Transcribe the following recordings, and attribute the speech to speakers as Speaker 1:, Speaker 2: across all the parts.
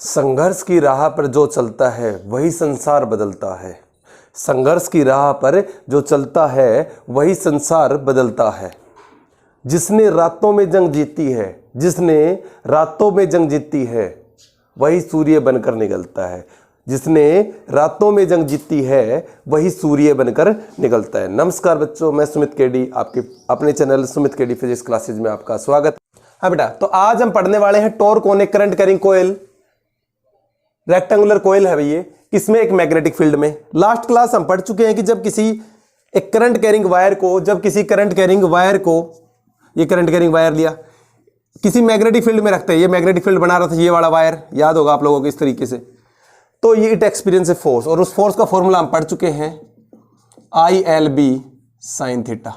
Speaker 1: संघर्ष की राह पर जो चलता है वही संसार बदलता है। संघर्ष की राह पर जो चलता है वही संसार बदलता है। जिसने रातों में जंग जीती है, जिसने रातों में जंग जीती है वही सूर्य बनकर निकलता है। जिसने रातों में जंग जीती है वही सूर्य बनकर निकलता है। नमस्कार बच्चों, मैं सुमित केडी, आपके अपने channel Sumit KD physics classes में आपका स्वागत। हाँ बेटा, तो आज हम पढ़ने वाले हैं torque on a current carrying coil. Rectangular coil है भैया, किसमें? एक मैग्नेटिक फील्ड में। लास्ट क्लास हम पढ़ चुके हैं कि जब किसी एक करंट कैरिंग वायर को, ये करंट कैरिंग वायर लिया, किसी मैग्नेटिक फील्ड में रखते हैं। ये मैग्नेटिक फील्ड बना रहा था ये वाला वायर, याद होगा आप लोगों को इस तरीके से। तो ये इट एक्सपीरियंस ए फोर्स, और उस फोर्स का फॉर्मूला हम पढ़ चुके हैं, ILB sin theta.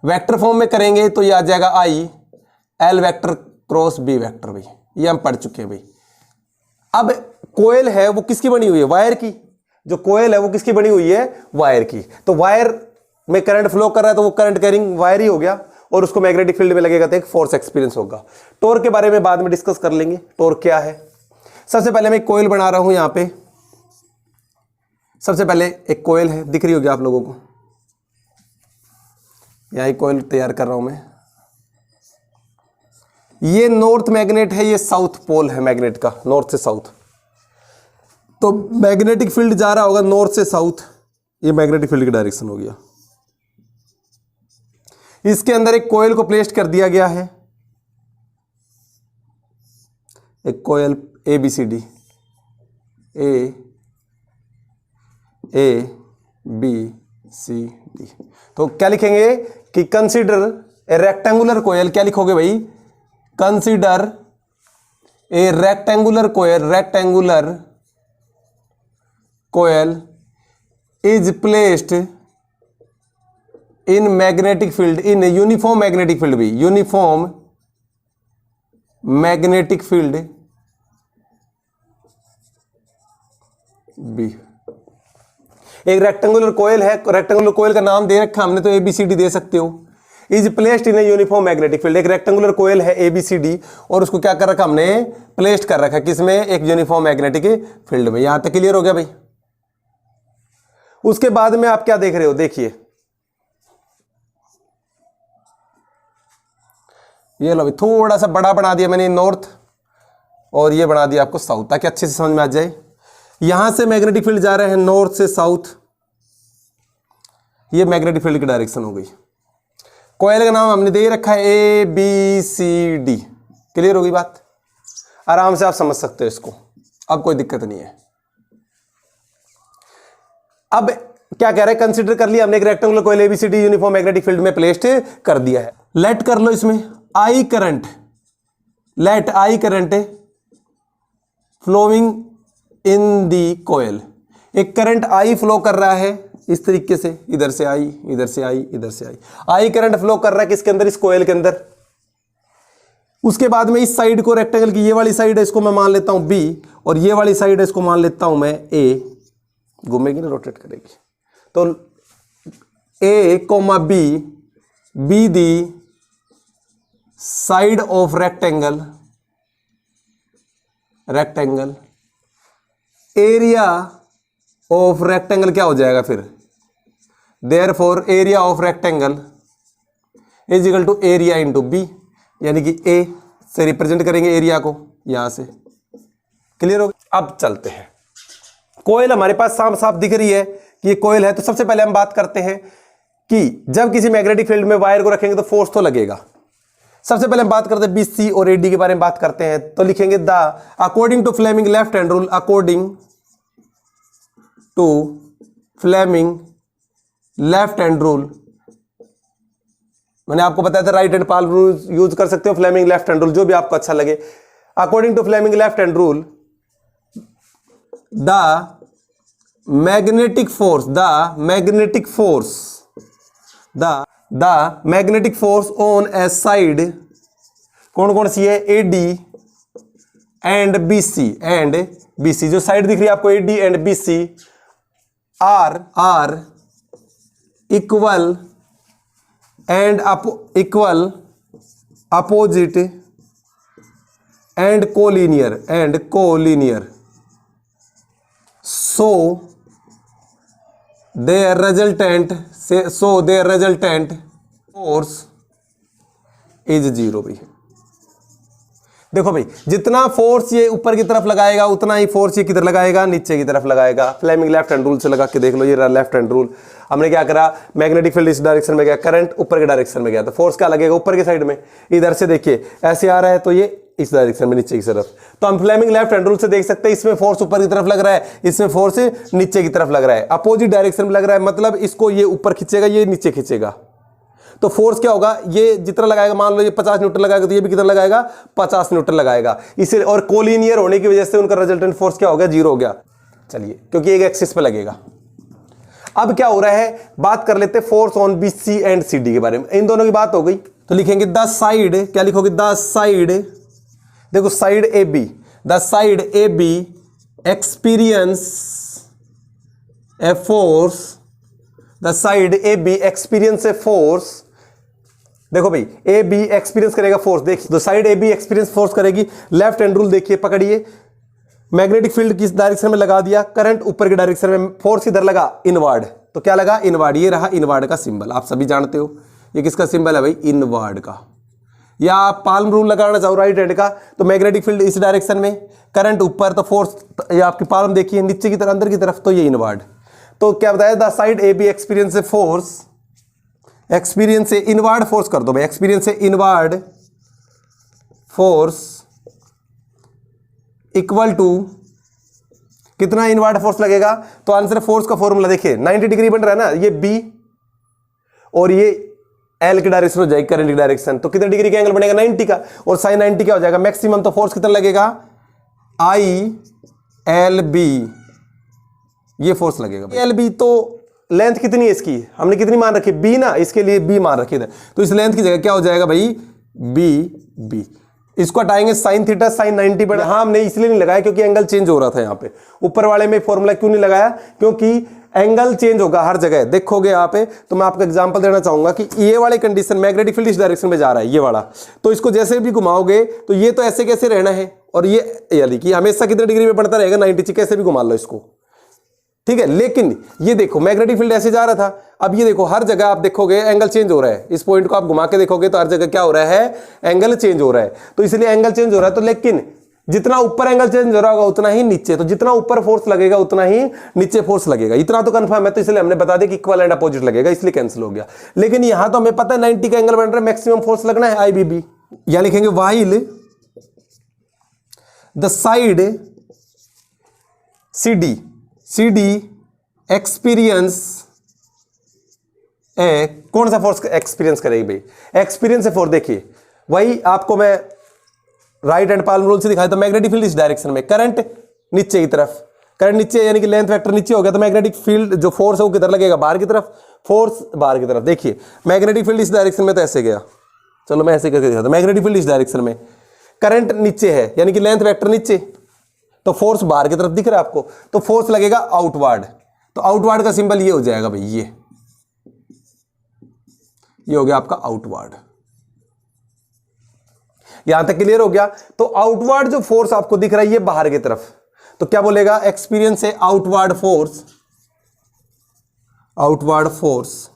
Speaker 1: Vector form में करेंगे तो ये आ जाएगा IL vector cross B vector. भाई ये हम पढ़ चुके हैं। भाई अब कोयल है वो किसकी बनी हुई है? वायर की। जो कोयल है वो किसकी बनी हुई है? वायर की। तो वायर में करंट फ्लो कर रहा है तो वो करंट कैरिंग वायर ही हो गया, और उसको मैग्नेटिक फील्ड में लगेगा तो एक फोर्स एक्सपीरियंस होगा। टॉर्क के बारे में बाद में डिस्कस कर लेंगे, टॉर्क क्या है। सबसे पहले मैं एक कोयल बना रहा हूं यहां पे। सबसे पहले एक कोयल है, दिख रही होगी आप लोगों को। यहां एक कोयल तैयार कर रहा हूं मैं। ये नॉर्थ मैग्नेट है, ये साउथ पोल है मैग्नेट का, नॉर्थ से साउथ। तो मैग्नेटिक फील्ड जा रहा होगा नॉर्थ से साउथ, ये मैग्नेटिक फील्ड की डायरेक्शन हो गया। इसके अंदर एक कोयल को प्लेस कर दिया गया है, एक कोयल ABCD, ABCD। तो क्या लिखेंगे कि कंसीडर ए रेक्टेंगुलर कोयल। क्या लिखोगे भाई? Consider a rectangular coil is placed in magnetic field, in uniform magnetic field. भी यूनिफॉर्म मैग्नेटिक फील्ड B। एक रेक्टेंगुलर कोयल है, रेक्टेंगुलर कोयल का नाम दे रखा हमने, तो ABCD दे सकते हो। Is placed in a uniform magnetic field. एक रेक्टेंगुलर कोयल है ABCD, और उसको क्या कर रखा हमने? प्लेस्ड कर रखा किसमें? एक यूनिफॉर्म मैग्नेटिक फील्ड में। यहां तक क्लियर हो गया भाई। उसके बाद में आप क्या देख रहे हो? देखिए ये लो, थोड़ा सा बड़ा बना दिया मैंने नॉर्थ, और ये बना दिया आपको साउथ, ताकि अच्छे से समझ में आ जाए। यहां से मैग्नेटिक फील्ड जा रहे हैं नॉर्थ से साउथ, ये मैग्नेटिक फील्ड की डायरेक्शन हो गई। कोयल का नाम हमने दे रखा है ABCD। क्लियर हो गई बात? आराम से आप समझ सकते हो इसको, अब कोई दिक्कत नहीं है। अब क्या कह रहे हैं? कंसीडर कर लिया हमने एक rectangular coil ABCD uniform magnetic field में प्लेस्ड कर दिया है। लेट कर लो इसमें I current, let I current flowing in the coil. एक करंट I फ्लो कर रहा है इस तरीके से, इधर से I, इधर से I, इधर से I करंट फ्लो कर रहा है किसके अंदर? इस कोयल के अंदर। उसके बाद में इस साइड को, रेक्टेंगल की ये वाली साइड है, इसको मैं मान लेता हूं B, और ये वाली साइड है इसको मान लेता हूं मैं A। घूमेगी ना, रोटेट करेगी। तो A, B, B the side of rectangle, area of rectangle क्या हो जाएगा फिर? Therefore area of rectangle is equal to area into B, यानी कि A से रिप्रेजेंट करेंगे एरिया को यहां से। क्लियर हो? अब चलते हैं। कोयल हमारे पास साफ साफ दिख रही है कि ये कोयल है। तो सबसे पहले हम बात करते हैं कि जब किसी मैग्नेटिक फील्ड में वायर को रखेंगे तो फोर्स तो लगेगा। सबसे पहले हम बात करते हैं BC और AD के बारे में बात करते हैं। तो लिखेंगे the according to Fleming left hand rule, according to Fleming left hand rule. मैंने आपको बताया था right hand palm rule use कर सकते हो, फ्लेमिंग लेफ्ट हैंड रूल, जो भी आपको अच्छा लगे। According to Fleming left hand rule, the magnetic force on a side, कौन कौन सी है? AD and BC। जो साइड दिख रही है आपको AD and BC are equal and equal opposite and collinear so their resultant force is zero भाई। देखो भाई, जितना फोर्स ये ऊपर की तरफ लगाएगा उतना ही फोर्स ये किधर लगाएगा, नीचे की तरफ लगाएगा। फ्लेमिंग लेफ्ट हैंड रूल से लगा के देख लो, ये रहा लेफ्ट हैंड रूल। हमने क्या करा, मैग्नेटिक फील्ड इस डायरेक्शन में गया, करंट ऊपर के डायरेक्शन में गया, तो फोर्स क्या लगेगा, ऊपर के साइड में। इधर से देखिए ऐसे आ रहा है तो ये इस डायरेक्शन में नीचे की तरफ। तो हम फ्लेमिंग लेफ्ट हैंड रूल से देख सकते हैं, इसमें फोर्स ऊपर की तरफ लग रहा है, इसमें फोर्स नीचे की तरफ लग रहा है, अपोजिट डायरेक्शन में लग रहा है, मतलब इसको ये ऊपर खींचेगा, ये नीचे खींचेगा। तो फोर्स क्या होगा, ये जितना लगाएगा, मान लो ये 50 न्यूटन लगाएगा तो ये भी कितना लगाएगा, 50 न्यूटन लगाएगा। इसे और कोलिनियर होने की वजह से उनका रिजल्टेंट फोर्स क्या हो गया, जीरो हो गया। चलिए, क्योंकि एक एक्सिस पे लगेगा। अब क्या हो रहा है, बात कर लेते हैं force on B, C and C D के बारे में। इन दोनों की बात हो गई तो लिखेंगे द साइड, क्या लिखोगे, द साइड, देखो side A B, the side A B experience a force, the side A B experience a force. देखो भाई, ए बी एक्सपीरियंस करेगा फोर्स, देखिए तो side A B experience force करेगी। लेफ्ट हैंड रूल देखिए, पकड़िए, magnetic field किस direction में लगा दिया, करंट ऊपर के डायरेक्शन में, फोर्स इधर लगा इनवर्ड, तो क्या लगा, इनवर्ड। ये रहा इनवर्ड का सिंबल, आप सभी जानते हो ये किसका सिंबल है भाई, इनवर्ड का। या आप पाल्म रूल लगाना चाहो राइट हैंड का, तो मैग्नेटिक फील्ड इस डायरेक्शन में, करंट ऊपर, तो फोर्स, या आपकी पाल्म देखिए नीचे की तरफ, अंदर की तरफ, तो ये इनवर्ड। तो क्या बताया, the side A B experience a force, experience से इनवर्ड फोर्स कर दो भाई, एक्सपीरियंस से इनवर्ड फोर्स इक्वल टू कितना इनवर्ड फोर्स लगेगा। तो आंसर फोर्स का फॉर्मूला देखिए, 90 डिग्री बन रहा है ना, ये बी और ये एल की डायरेक्शन हो जाएगी, करंट की डायरेक्शन, तो कितने डिग्री का एंगल बनेगा, 90 का, और साइन 90 क्या हो जाएगा मैक्सिमम। तो फोर्स कितना लगेगा, आई एल बी, ये फोर्स लगेगा। एल बी तो लेंथ कितनी है इसकी, हमने कितनी मान रखी, बी ना, इसके लिए बी मान रखी है, तो इस लेंथ की जगह क्या हो जाएगा भाई, बी। इसको हटाएंगे, साइन थीटा साइन 90 बना। हाँ, हमने इसलिए नहीं लगाया क्योंकि एंगल चेंज हो रहा था यहाँ पे। ऊपर वाले में फॉर्मूला क्यों नहीं लगाया, क्योंकि एंगल चेंज होगा हर जगह। देखोगे यहाँ पे, तो मैं आपको एग्जांपल देना चाहूंगा कि ये वाले कंडीशन, मैग्नेटिक फील्ड इस डायरेक्शन में जा रहा है, ये वाला, तो इसको जैसे भी घुमाओगे तो ये तो ऐसे कैसे रहना है, और ये यानी कि हमेशा कितने डिग्री में बढ़ता रहेगा, 90, कैसे भी घुमा लो इसको, ठीक है। लेकिन ये देखो मैग्नेटिक फील्ड ऐसे जा रहा था, अब ये देखो हर जगह आप देखोगे एंगल चेंज हो रहा है। इस पॉइंट को आप घुमा के देखोगे तो हर जगह क्या हो रहा है, एंगल चेंज हो रहा है। तो इसलिए एंगल चेंज हो रहा है, तो लेकिन जितना ऊपर एंगल चेंज हो रहा होगा उतना ही नीचे, तो जितना ऊपर फोर्स लगेगा उतना ही नीचे फोर्स लगेगा, इतना तो कंफर्म है। तो इसलिए हमने बता दिया कि इक्वल एंड अपोजिट लगेगा, इसलिए कैंसिल हो गया। लेकिन यहां तो हमें पता है 90 का एंगल बन रहा है, मैक्सिमम फोर्स लगना है आई बी बी। यहां लिखेंगे while the side C D experience कौन सा फोर्स एक्सपीरियंस करेगी भाई, एक्सपीरियंस से फोर्स। देखिए वही आपको मैं राइट हैंड पाल्म रूल से दिखाया, तो मैग्नेटिक फील्ड इस डायरेक्शन में, करंट नीचे की तरफ, करंट नीचे यानी कि लेंथ वेक्टर नीचे हो गया, तो मैग्नेटिक फील्ड जो फोर्स है वो किधर लगेगा, बाहर की तरफ, फोर्स बाहर की तरफ। देखिए मैग्नेटिक फील्ड इस डायरेक्शन में तो ऐसे गया, चलो मैं ऐसे करके दिखाता हूं, मैग्नेटिक फील्ड इस डायरेक्शन में, करंट नीचे है यानी कि लेंथ वेक्टर नीचे, तो फोर्स बाहर की तरफ दिख रहा है आपको, तो फोर्स लगेगा आउटवर्ड। तो आउटवर्ड का सिंबल ये हो जाएगा भाई, ये हो गया आपका आउटवर्ड। यहां तक क्लियर हो गया। तो आउटवर्ड जो फोर्स आपको दिख रहा है ये बाहर की तरफ, तो क्या बोलेगा, एक्सपीरियंस है आउटवर्ड फोर्स, आउटवर्ड फोर्स।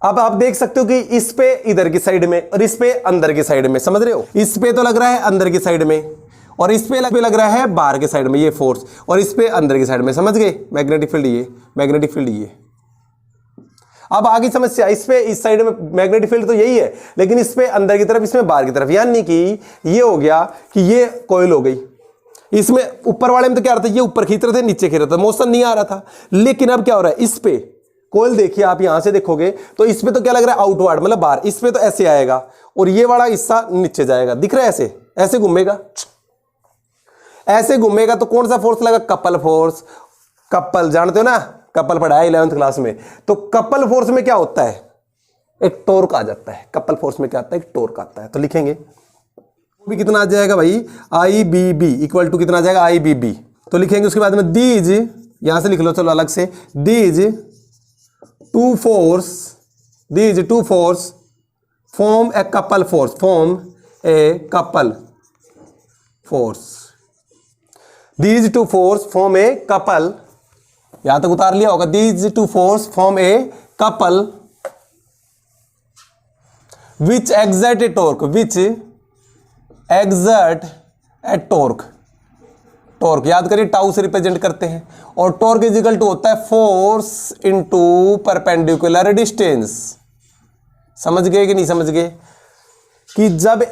Speaker 1: अब आप देख सकते हो कि इस पे इधर की साइड में और इस पे अंदर की साइड में, समझ रहे हो, इस पे तो लग रहा है अंदर की साइड में और इस पे लग रहा है बाहर के साइड में ये फोर्स, और इस पे अंदर की साइड में, समझ गए, मैग्नेटिक फील्ड ये, मैग्नेटिक फील्ड ये। अब आगे समस्या, इस पे इस साइड में मैग्नेटिक फील्ड तो यही है, लेकिन इस पे अंदर की तरफ, इसमें बाहर की तरफ, यानी कि ये हो गया कि ये कॉइल हो गई। इसमें ऊपर वाले में तो क्या रहा था, ये ऊपर खींच रहे थे, नीचे खींच रहा था, मोशन नहीं आ रहा था। लेकिन अब क्या हो रहा है, इस पे कॉइल देखिए, आप यहां से देखोगे तो इस पे तो क्या लग रहा है, आउटवर्ड मतलब बाहर, इस पे तो ऐसे आएगा और ये वाला हिस्सा नीचे जाएगा, दिख रहा है, ऐसे ऐसे घूमेगा, ऐसे घूमेगा। तो कौन सा फोर्स लगा, कपल फोर्स। कपल जानते हो ना, कपल पढ़ा है 11th क्लास में। तो कपल फोर्स में क्या होता है, एक टॉर्क आ जाता है। कपल फोर्स में क्या आता है, एक टॉर्क आता है। तो लिखेंगे भी कितना आ जाएगा भाई, आई बी बी इक्वल टू कितना आ जाएगा, आई बी बी। तो लिखेंगे उसके बाद में दीज, यहां से लिख लो चलो अलग से, these two force form a couple force, form a couple force. These two force form a couple, यहां तक उतार लिया होगा। These two force form a couple which exert A torque, which exert A torque. Torque याद करिए tau से represent करते हैं, और टॉर्क इज इक्वल टू होता है फोर्स इनटू परपेंडिकुलर डिस्टेंस। समझ गए कि नहीं समझ गए? कि जब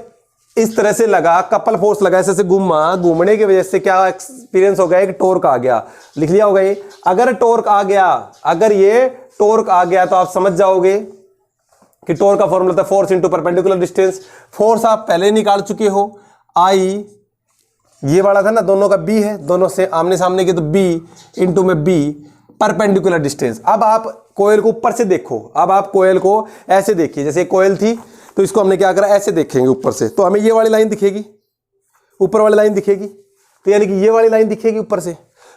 Speaker 1: इस तरह से लगा, कपल फोर्स लगा, ऐसे घूमा, घूमने की वजह से क्या एक्सपीरियंस हो गया, एक टॉर्क आ गया। लिख लिया होगा ये। अगर टॉर्क आ गया, अगर ये टॉर्क आ गया तो आप समझ जाओगे कि टॉर्क का फॉर्मूला था force into perpendicular distance. Force आप पहले निकाल चुके हो, आई ये वाला था ना, दोनों का बी है, दोनों से आमने सामने के, तो बी इंटू में बी परपेंडिकुलर डिस्टेंस। अब आप कोयल को ऊपर से देखो, अब आप कोयल को ऐसे देखिए, जैसे कोयल थी तो इसको हमने क्या करा, ऐसे देखेंगे ऊपर से, तो हमें ये वाली लाइन दिखेगी, ऊपर वाली लाइन दिखेगी, तो यानी कि ये वाली लाइन दिखेगी ऊपर से।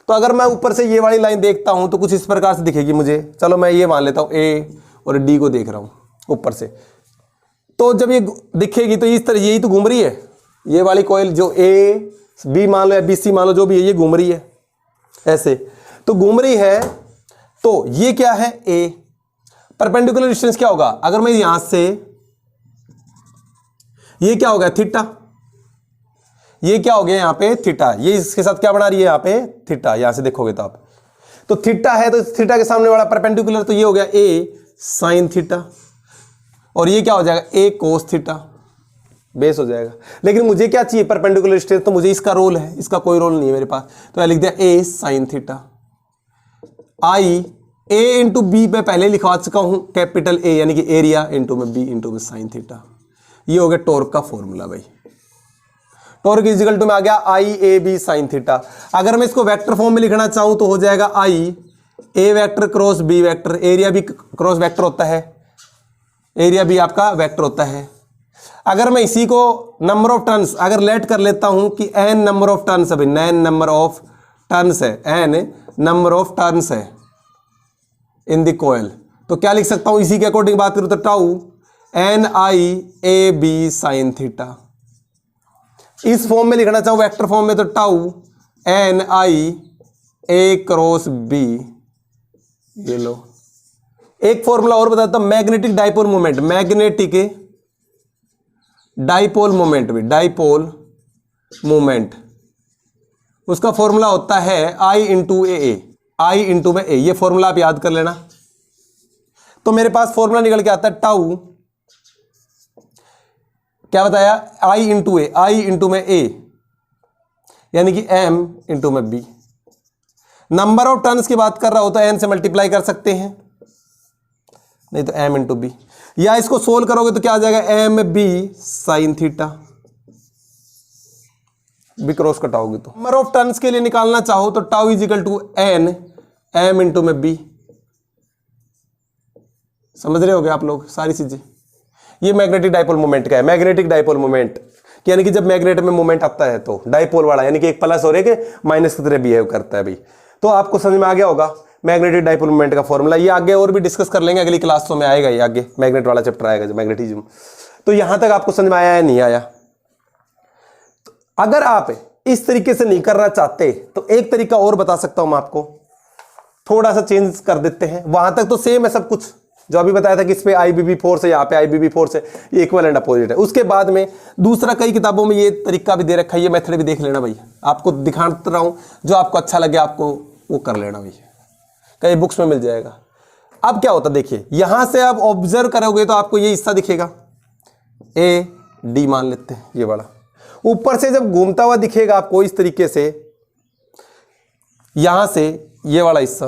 Speaker 1: तो अगर मैं ऊपर से ये वाली लाइन देखता हूं तो कुछ इस प्रकार से दिखेगी मुझे। चलो मैं ये मान लेता हूं, ए और डी को देख रहा हूं ऊपर से, तो जब ये दिखेगी तो इस तरह यही तो घूम रही है, ये वाली कोयल जो ए बी मान लो या बी सी मान लो, जो भी है, ये घूम रही है ऐसे, तो घूम रही है। तो ये क्या है, ए। परपेंडिकुलर डिस्टेंस क्या होगा, अगर मैं यहां से, ये क्या हो गया थीटा, ये क्या हो गया यहां पे थीटा, ये इसके साथ क्या बना रही है यहां पे थीटा, यहां से देखोगे तो आप, तो थीटा है तो थीटा के सामने वाला परपेंडिकुलर, तो ये हो गया ए साइन थीटा, और ये क्या हो जाएगा ए कोस थीटा, बेस हो जाएगा। लेकिन मुझे क्या चाहिए, परपेंडिकुलर डिस्टेंस, तो मुझे इसका रोल है, इसका कोई रोल नहीं है मेरे पास, तो मैं लिख दिया ए साइन थीटा। आई ए इंटू बी पे पहले लिखवा चुका हूं, कैपिटल ए यानी कि एरिया इंटू में बी इंटू में साइन थीटा। ये हो गया टॉर्क का फॉर्मूला भाई। टॉर्क इज इक्वल टू में आ गया आई ए बी साइन थीटा। अगर मैं इसको वेक्टर फॉर्म में लिखना चाहूं तो हो जाएगा I A vector cross B vector, area भी क्रॉस वेक्टर होता है, एरिया भी आपका वेक्टर होता है। अगर मैं इसी को नंबर ऑफ टर्न्स अगर लेट कर लेता हूं कि एन नंबर ऑफ टर्न्स है, एन नंबर ऑफ टर्न्स है, एन नंबर ऑफ टर्न्स है इन द कोयल, तो क्या लिख सकता हूं, इसी के अकॉर्डिंग बात करूं तो tau N I A B sine theta. इस फॉर्म में लिखना चाहूं वेक्टर फॉर्म में तो tau N I A cross B. ये लो एक फॉर्मूला और बताता हूं, magnetic dipole moment, magnetic dipole moment भी, डाइपोल मोमेंट, उसका फॉर्मूला होता है आई इंटू ए, आई इंटू में ए। ये फॉर्मूला आप याद कर लेना। तो मेरे पास फॉर्मूला निकल के आता है टाउ, क्या बताया, आई इंटू ए, आई इंटू में ए यानी कि एम इंटू में बी। नंबर ऑफ टर्न्स की बात कर रहा हो तो एन से मल्टीप्लाई कर सकते हैं, नहीं तो एम इंटू बी, या इसको सोल्व करोगे तो क्या आ जाएगा M B sine theta, B cross कटाओगे तो। नंबर ऑफ टर्न्स के लिए निकालना चाहो तो tau is equal to N M into में बी। समझ रहे होगे आप लोग सारी चीजें। ये मैग्नेटिक डाइपोल मोमेंट का है, मैग्नेटिक डाइपोल मोमेंट यानी कि जब मैग्नेट में मोमेंट आता है तो डाइपोल वाला यानी कि एक प्लस और एक माइनस की तरह बिहेव करता है भाई। तो आपको समझ में आ गया होगा मैग्नेटिक डाइपोल मोमेंट का फॉर्मूला। ये आगे और भी डिस्कस कर लेंगे, अगली क्लासों में आएगा, ये आगे मैग्नेट वाला चैप्टर आएगा जो मैग्नेटिज्म। तो यहां तक आपको समझ में आया या नहीं आया? अगर आप इस तरीके से नहीं करना चाहते तो एक तरीका और बता सकता हूं मैं आपको, थोड़ा सा चेंज कर देते हैं। वहां तक तो सेम है सब कुछ जो अभी बताया था कि इस पे आईबीबी फोर्स है, यहाँ पे आईबीबी फोर्स है, ये इक्वल एंड अपोजिट है। उसके बाद में दूसरा कई किताबों में ये तरीका भी दे रखा है, ये मेथड भी देख लेना भैया, आपको दिखाता रहा हूं, जो आपको अच्छा लगे आपको वो कर लेना भैया, कई बुक्स में मिल जाएगा। अब क्या होता देखिए, यहां से आप ऑब्जर्व करोगे तो आपको ये हिस्सा दिखेगा, ए डी मान लेते हैं ये वाला। ऊपर से जब घूमता हुआ दिखेगा आपको इस तरीके से, यहां से ये वाला हिस्सा,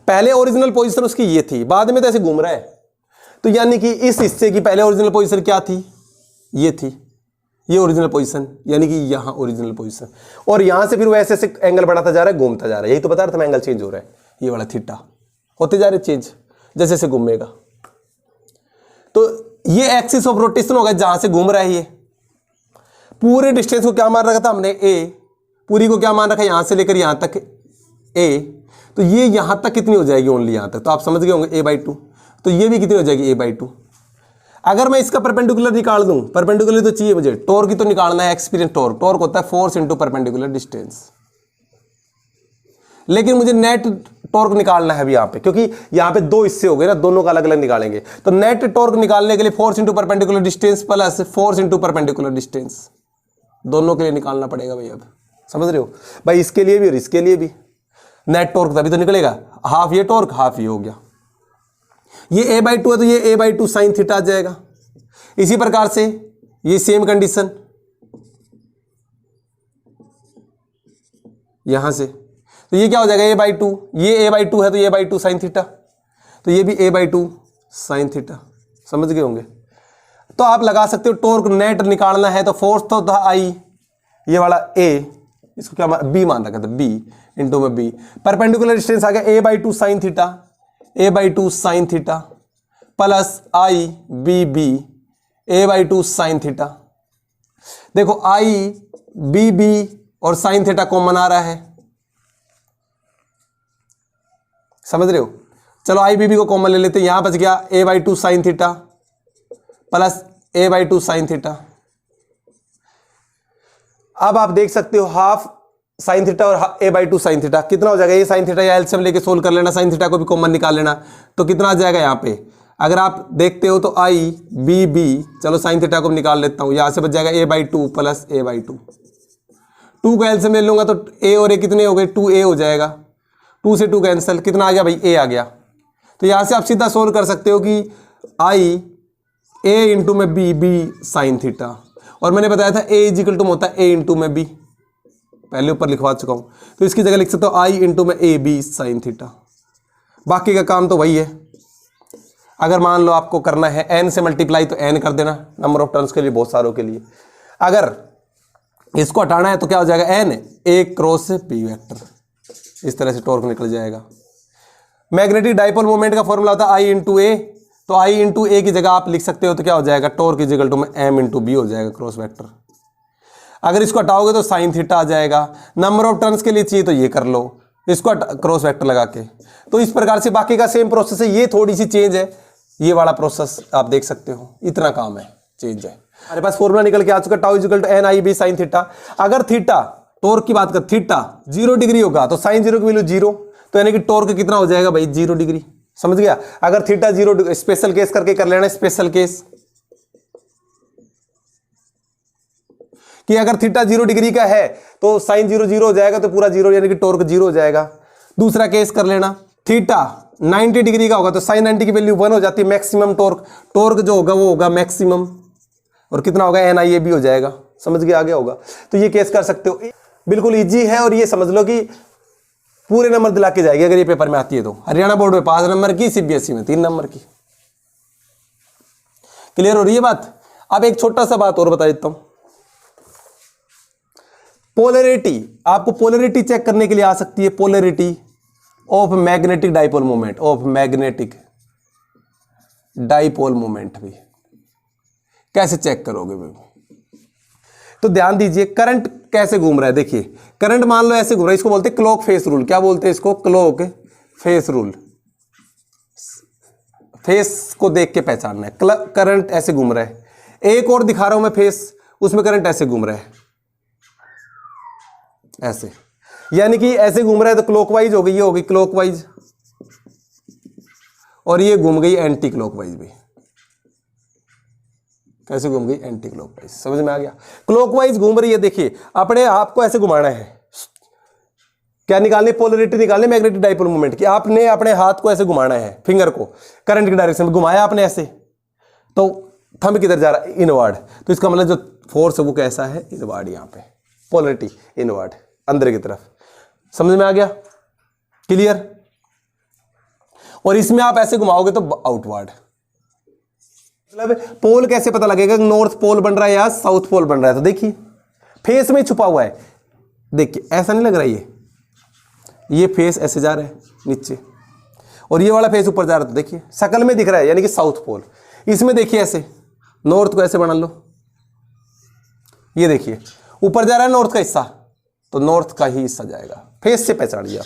Speaker 1: पहले ओरिजिनल पोजीशन उसकी ये थी, बाद में तो ऐसे घूम रहा है, तो यानी कि इस हिस्से की पहले ओरिजिनल पोजीशन क्या थी, ये थी, ये ओरिजिनल पोजीशन यानी कि यहां ओरिजिनल पोजीशन, और यहां से फिर वो ऐसे ऐसे एंगल बढ़ाता जा रहा है, घूमता जा रहा है। यही तो बता रहा था मैं, एंगल चेंज हो रहा है, ये वाला थीटा होते जा रहे चेंज जैसे जैसे घूमेगा। तो ये एक्सिस ऑफ रोटेशन होगा जहां से घूम रहा है। ये पूरे डिस्टेंस को क्या मान रखा था हमने, ए, पूरी को क्या मान रखा है, यहां से लेकर यहां तक ए, तो ये यहां तक कितनी हो जाएगी, ओनली यहां तक, तो आप समझ गए होंगे a/2। तो ये भी कितनी हो जाएगी a/2। अगर मैं इसका परपेंडिकुलर निकाल दूं, परपेंडिकुलर तो चाहिए मुझे, टॉर्क की तो निकालना है, एक्सपीरियंस टॉर्क, टॉर्क होता है फोर्स इनटू परपेंडिकुलर डिस्टेंस, लेकिन मुझे नेट टॉर्क निकालना है अभी यहां पे, क्योंकि यहां पे दो हिस्से हो गए ना, दोनों का अलग अलग निकालेंगे। तो नेट टॉर्क निकालने के लिए force into perpendicular distance plus force into perpendicular distance, दोनों के लिए निकालना पड़ेगा भाई। अब समझ रहे हो भाई, इसके लिए भी और इसके लिए भी नेट टॉर्क तभी तो निकलेगा, हाफ ये टॉर्क हाफ ये हो गया। ये a/2 है तो ये a/2 साइन थीटा आ जाएगा। इसी प्रकार से ये सेम कंडीशन यहां से, तो ये क्या हो जाएगा a/2, ये a/2 है तो a/2 साइन थीटा, तो ये भी a/2 साइन थीटा। समझ गए होंगे। तो आप लगा सकते हो टॉर्क नेट निकालना है तो फोर्स तो था I, ये वाला A, इसको क्या B मान रखा था, B इंटू में B, परपेंडिकुलर डिस्टेंस आ गया a/2 sine theta, a/2 sine theta plus I BB a/2 sine theta. देखो I BB और साइन थीटा कॉमन आ रहा है, समझ रहे हो। चलो I BB को कॉमन ले लेते हैं, यहां बच गया a/2 sine theta plus a/2 sine theta. अब आप देख सकते हो हाफ साइन थीटा और a/2 साइन थीटा कितना हो जाएगा, ये साइन थीटा या एलसीएम लेके सोल्व कर लेना, साइन थीटा को भी कॉमन निकाल लेना, तो कितना आ जाएगा यहाँ पे। अगर आप देखते हो तो I BB, चलो साइन थीटा को निकाल लेता हूं, यहां से बच जाएगा a/2 प्लस a/2, 2 का एलसीएम ले लूंगा तो a और a कितने हो गए, 2a हो जाएगा, 2 से 2 कैंसिल, कितना आ गया भाई, a आ गया। तो यहां से आप सीधा सोल्व कर सकते हो कि I a इंटू में b साइन थीटा, और मैंने बताया था a इजिकल टू होता है a इंटू में b, पहले ऊपर लिखवा चुका हूं, तो इसकी जगह लिख सकते हो I इंटू में a b साइन थीटा। बाकी का काम तो वही है। अगर मान लो आपको करना है n से मल्टीप्लाई तो n कर देना, नंबर ऑफ टर्न्स के लिए, बहुत सारों के लिए। अगर इसको हटाना है तो क्या हो जाएगा, n a cross b vector, इस तरह से टॉर्क निकल जाएगा। मैग्नेटिक डाइपोल मोमेंट का फॉर्मूला होता है I इंटू ए, तो I इंटू ए की जगह आप लिख सकते हो तो क्या हो जाएगा, टॉर्क इजिकल टू में m इंटू बी हो जाएगा क्रॉस वेक्टर। अगर इसको हटाओगे तो साइन थीटा आ जाएगा। नंबर ऑफ टर्न्स के लिए चाहिए तो ये कर लो, इसको क्रॉस वेक्टर लगा के। तो इस प्रकार से बाकी का सेम प्रोसेस है, ये थोड़ी सी चेंज है, ये वाला प्रोसेस आप देख सकते हो, इतना काम है, चेंज है। हमारे पास फॉर्मूला निकल के आ चुका, tau is equal to NIB sine theta. अगर थीटा टॉर्क की बात कर, थीटा 0 डिग्री होगा तो साइन 0 की वैल्यू 0, तो यानी कि टॉर्क कितना हो जाएगा भाई, 0 डिग्री। समझ गया। अगर थीटा 0, स्पेशल केस करके कर लेना, स्पेशल केस कि अगर थीटा 0 डिग्री का है तो साइन 0 0 हो जाएगा, तो पूरा 0 यानी कि टॉर्क 0 हो जाएगा। दूसरा केस कर लेना, थीटा 90 डिग्री का होगा तो साइन 90 की वैल्यू 1 हो जाती है, मैक्सिमम टॉर्क, टॉर्क जो होगा वो होगा मैक्सिमम, और कितना होगा, NIAB हो जाएगा। समझ गया, आगे होगा। तो ये केस कर सकते हो, बिल्कुल इजी है, और ये समझ लो कि पूरे नंबर दिला के जाएगी अगर ये पेपर में आती है तो। हरियाणा बोर्ड में 5 नंबर की, CBSE में 3 नंबर की। क्लियर हो रही है बात। अब एक छोटा सा बात और बता देता हूं, पोलैरिटी, आपको पोलैरिटी चेक करने के लिए आ सकती है, polarity of magnetic dipole moment, of magnetic dipole moment भी कैसे चेक करोगे भाई। तो ध्यान दीजिए, करंट कैसे घूम रहा है, देखिए करंट मान लो ऐसे घूम रहा है, इसको बोलते हैं क्लॉक फेस रूल। क्या बोलते हैं इसको, क्लॉक फेस रूल। फेस को देख के पहचानना है। करंट ऐसे घूम रहा है, एक और दिखा रहा हूं मैं फेस, उसमें करंट ऐसे घूम रहा है, ऐसे, यानी कि ऐसे घूम रहा है तो क्लॉकवाइज हो गई, ये होगी क्लॉकवाइज, और ये घूम गई एंटी क्लॉकवाइज भी। कैसे घूम गई, एंटी क्लॉकवाइज। समझ में आ गया। क्लॉकवाइज घूम रही है, देखिए अपने आप को ऐसे घुमाना है, क्या निकालनी, पोलैरिटी निकालनी मैग्नेटिक डाइपोल मोमेंट की। आपने अपने हाथ को ऐसे घुमाना है, फिंगर को करंट की डायरेक्शन में घुमाया आपने ऐसे, तो थंब किधर जा रहा है, इनवर्ड, तो इसका मतलब जो फोर्स है वो कैसा है, इनवर्ड। यहाँ पे पोलैरिटी इनवर्ड, अंदर की तरफ। समझ में आ गया, क्लियर। और इसमें आप ऐसे घुमाओगे तो आउटवर्ड। मतलब पोल कैसे पता लगेगा, नॉर्थ पोल बन रहा है या साउथ पोल बन रहा है, तो देखिए फेस में छुपा हुआ है, देखिए ऐसा नहीं लग रहा है, ये फेस ऐसे जा रहा है नीचे, और ये वाला फेस ऊपर जा रहा है, तो देखिए शकल में दिख रहा है, यानी कि साउथ पोल। इसमें देखिए ऐसे नॉर्थ को ऐसे बना लो, ये देखिए ऊपर जा रहा है नॉर्थ का हिस्सा, तो नॉर्थ का ही हिस्सा जाएगा। फेस से पहचान लिया,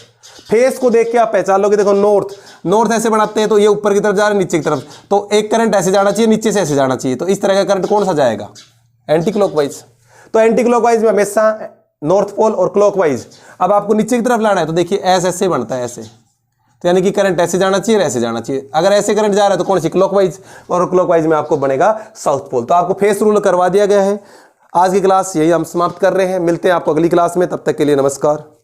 Speaker 1: फेस को देख के आप पहचान लोगे। देखो नॉर्थ, नॉर्थ ऐसे बनाते हैं तो ये ऊपर की तरफ जा रहा है, नीचे की तरफ, तो एक करंट ऐसे जाना चाहिए, नीचे से ऐसे जाना चाहिए, तो इस तरह का करंट कौन सा जाएगा? Anti clockwise. तो एंटी क्लॉकवाइज में हमेशा नॉर्थ पोल और क्लॉकवाइज। अब आपको नीचे की तरफ लाना है तो देखिए ऐसे बनता है, ऐसे, तो यानी कि करंट ऐसे जाना चाहिए, ऐसे जाना चाहिए। अगर ऐसे करंट जा रहा है तो कौन सी? क्लॉकवाइज, और क्लॉकवाइज में आपको बनेगा साउथ पोल। तो आपको फेस रूल करवा दिया गया है। आज की क्लास यही हम समाप्त कर रहे हैं, मिलते हैं आपको अगली क्लास में, तब तक के लिए नमस्कार।